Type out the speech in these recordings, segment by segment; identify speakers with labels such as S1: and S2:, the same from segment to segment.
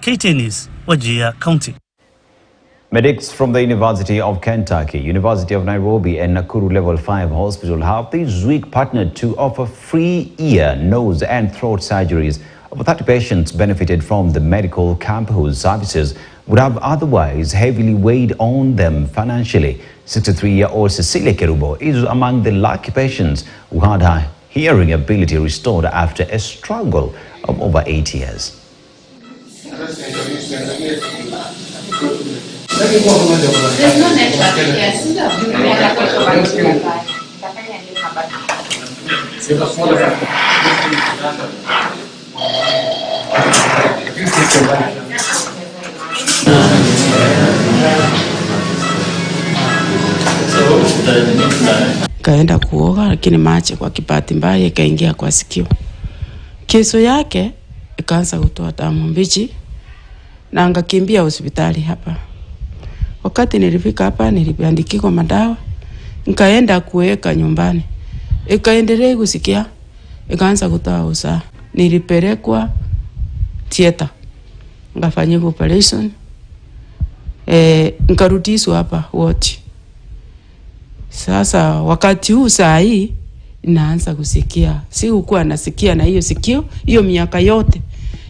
S1: KTN News, Wajir County.
S2: Medics from the University of Kentucky, University of Nairobi and Nakuru Level 5 Hospital have this week partnered to offer free ear, nose and throat surgeries. Over 30 patients benefited from the medical camp whose services would have otherwise heavily weighed on them financially. 63-year-old Cecilia Kerubo is among the lucky patients who had her hearing ability restored after a struggle of over 8 years.
S3: There's no network, yes.
S4: Kaenda kuoga lakini maji kwa kipati mbaya ikaingia kwa sikio. Kesho yake ikaanza kutoa damu mbichi na ngakimbia hospitali hapa. Wakati nilifika hapa niliandikwa madawa, nikaenda kuweka nyumbani. Ikaendelea kusikia, ikaanza kutoa usaha. Nilipelekwa theater. Ngafanyika operation. Nkarudishwa hapa wote. Sasa wakati huu saa hii inaanza kusikia. Sikuwa nasikia na hiyo sikio, hiyo miaka yote.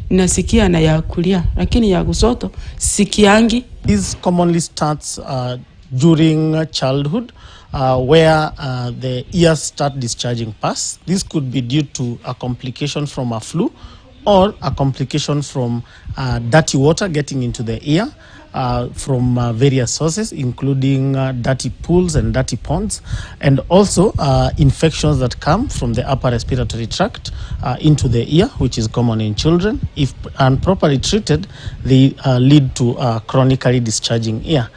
S4: Nasikia na ya kulia, lakini ya kusoto sikiangi.
S5: This commonly starts during childhood, where the ears start discharging pus. This could be due to a complication from a flu or a complication from dirty water getting into the ear from various sources, including dirty pools and dirty ponds, and also infections that come from the upper respiratory tract into the ear, which is common in children. If unproperly treated, they lead to chronically discharging ear.